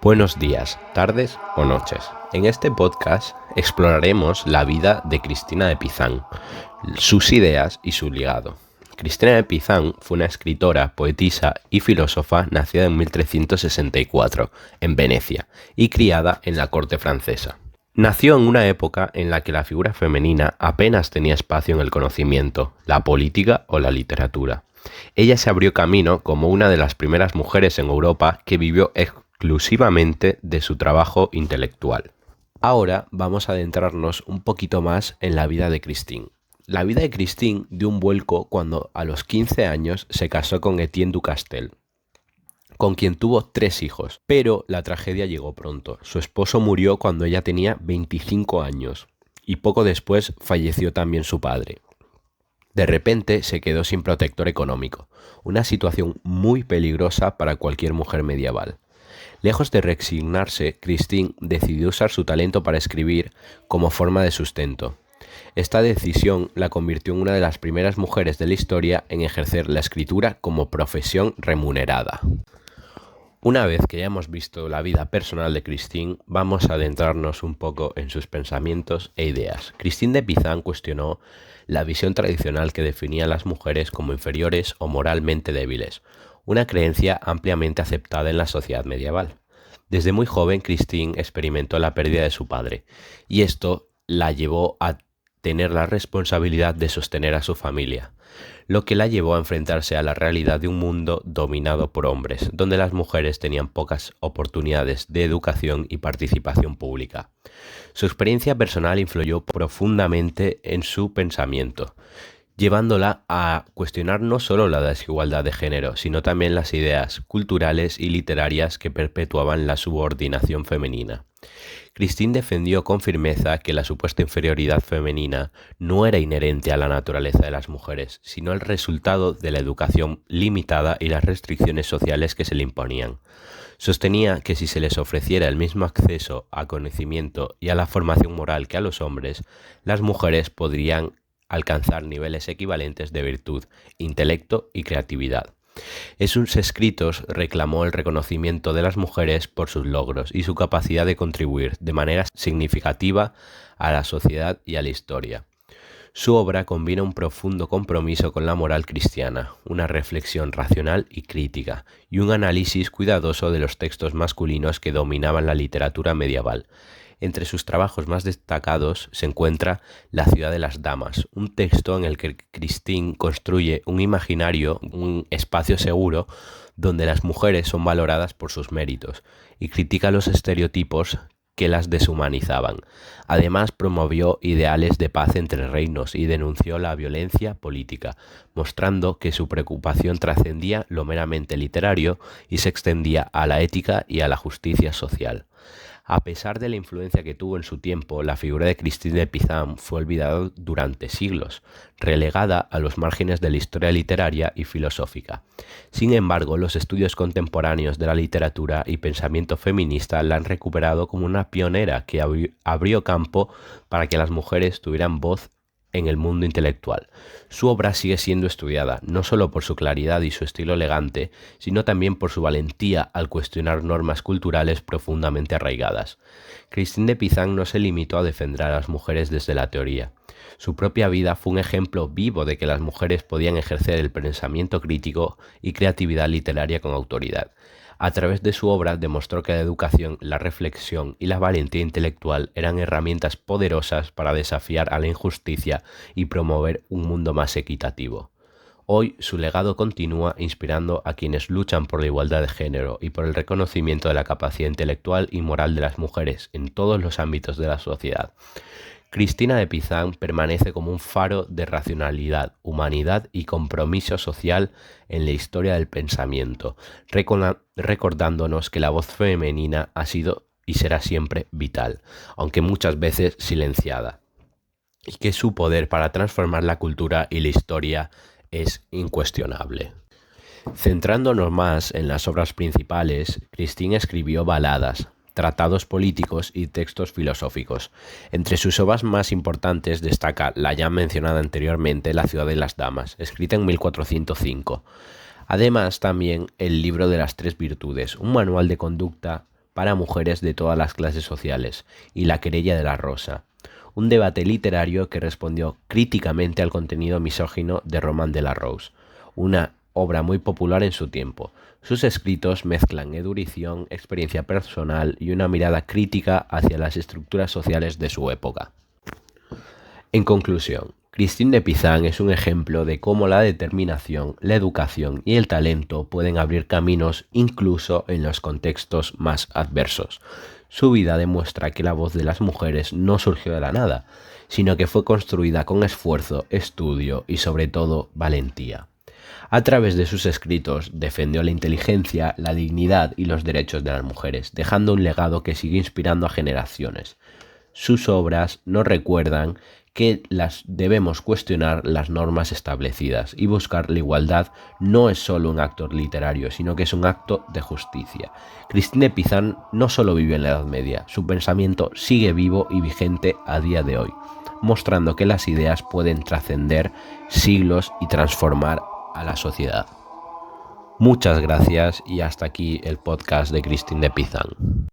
Buenos días, tardes o noches. En este podcast exploraremos la vida de Cristina de Pizán, sus ideas y su legado. Cristina de Pizán fue una escritora, poetisa y filósofa nacida en 1364 en Venecia y criada en la corte francesa. Nació en una época en la que la figura femenina apenas tenía espacio en el conocimiento, la política o la literatura. Ella se abrió camino como una de las primeras mujeres en Europa que vivió exclusivamente de su trabajo intelectual. Ahora vamos a adentrarnos un poquito más en la vida de Christine. La vida de Christine dio un vuelco cuando a los 15 años se casó con Etienne du Castel, con quien tuvo 3 hijos, pero la tragedia llegó pronto. Su esposo murió cuando ella tenía 25 años y poco después falleció también su padre. De repente se quedó sin protector económico, una situación muy peligrosa para cualquier mujer medieval. Lejos de resignarse, Christine decidió usar su talento para escribir como forma de sustento. Esta decisión la convirtió en una de las primeras mujeres de la historia en ejercer la escritura como profesión remunerada. Una vez que ya hemos visto la vida personal de Christine, vamos a adentrarnos un poco en sus pensamientos e ideas. Christine de Pizán cuestionó la visión tradicional que definía a las mujeres como inferiores o moralmente débiles, una creencia ampliamente aceptada en la sociedad medieval. Desde muy joven, Christine experimentó la pérdida de su padre, y esto la llevó a tener la responsabilidad de sostener a su familia, lo que la llevó a enfrentarse a la realidad de un mundo dominado por hombres, donde las mujeres tenían pocas oportunidades de educación y participación pública. Su experiencia personal influyó profundamente en su pensamiento, llevándola a cuestionar no solo la desigualdad de género, sino también las ideas culturales y literarias que perpetuaban la subordinación femenina. Christine defendió con firmeza que la supuesta inferioridad femenina no era inherente a la naturaleza de las mujeres, sino el resultado de la educación limitada y las restricciones sociales que se le imponían. Sostenía que si se les ofreciera el mismo acceso a conocimiento y a la formación moral que a los hombres, las mujeres podrían alcanzar niveles equivalentes de virtud, intelecto y creatividad. En sus escritos reclamó el reconocimiento de las mujeres por sus logros y su capacidad de contribuir de manera significativa a la sociedad y a la historia. Su obra combina un profundo compromiso con la moral cristiana, una reflexión racional y crítica, y un análisis cuidadoso de los textos masculinos que dominaban la literatura medieval. Entre sus trabajos más destacados se encuentra La ciudad de las damas, un texto en el que Christine construye un imaginario, un espacio seguro donde las mujeres son valoradas por sus méritos y critica los estereotipos que las deshumanizaban. Además, promovió ideales de paz entre reinos y denunció la violencia política, mostrando que su preocupación trascendía lo meramente literario y se extendía a la ética y a la justicia social. A pesar de la influencia que tuvo en su tiempo, la figura de Christine de Pizán fue olvidada durante siglos, relegada a los márgenes de la historia literaria y filosófica. Sin embargo, los estudios contemporáneos de la literatura y pensamiento feminista la han recuperado como una pionera que abrió campo para que las mujeres tuvieran voz en el mundo intelectual. Su obra sigue siendo estudiada, no solo por su claridad y su estilo elegante, sino también por su valentía al cuestionar normas culturales profundamente arraigadas. Christine de Pizán no se limitó a defender a las mujeres desde la teoría. Su propia vida fue un ejemplo vivo de que las mujeres podían ejercer el pensamiento crítico y creatividad literaria con autoridad. A través de su obra demostró que la educación, la reflexión y la valentía intelectual eran herramientas poderosas para desafiar a la injusticia y promover un mundo más equitativo. Hoy su legado continúa inspirando a quienes luchan por la igualdad de género y por el reconocimiento de la capacidad intelectual y moral de las mujeres en todos los ámbitos de la sociedad. Cristina de Pizán permanece como un faro de racionalidad, humanidad y compromiso social en la historia del pensamiento, recordándonos que la voz femenina ha sido y será siempre vital, aunque muchas veces silenciada, y que su poder para transformar la cultura y la historia es incuestionable. Centrándonos más en las obras principales, Christine escribió baladas, tratados políticos y textos filosóficos. Entre sus obras más importantes destaca la ya mencionada anteriormente La ciudad de las damas, escrita en 1405. Además, también el libro de las tres virtudes, un manual de conducta para mujeres de todas las clases sociales y La querella de la rosa, un debate literario que respondió críticamente al contenido misógino de Roman de la Rose, una obra muy popular en su tiempo. Sus escritos mezclan erudición, experiencia personal y una mirada crítica hacia las estructuras sociales de su época. En conclusión, Christine de Pizan es un ejemplo de cómo la determinación, la educación y el talento pueden abrir caminos incluso en los contextos más adversos. Su vida demuestra que la voz de las mujeres no surgió de la nada, sino que fue construida con esfuerzo, estudio y sobre todo valentía. A través de sus escritos defendió la inteligencia, la dignidad y los derechos de las mujeres, dejando un legado que sigue inspirando a generaciones. Sus obras nos recuerdan que debemos cuestionar las normas establecidas y buscar la igualdad no es solo un acto literario, sino que es un acto de justicia. Christine de Pizan no solo vivió en la Edad Media, su pensamiento sigue vivo y vigente a día de hoy, mostrando que las ideas pueden trascender siglos y transformar a la sociedad. Muchas gracias y hasta aquí el podcast de Christine de Pizan.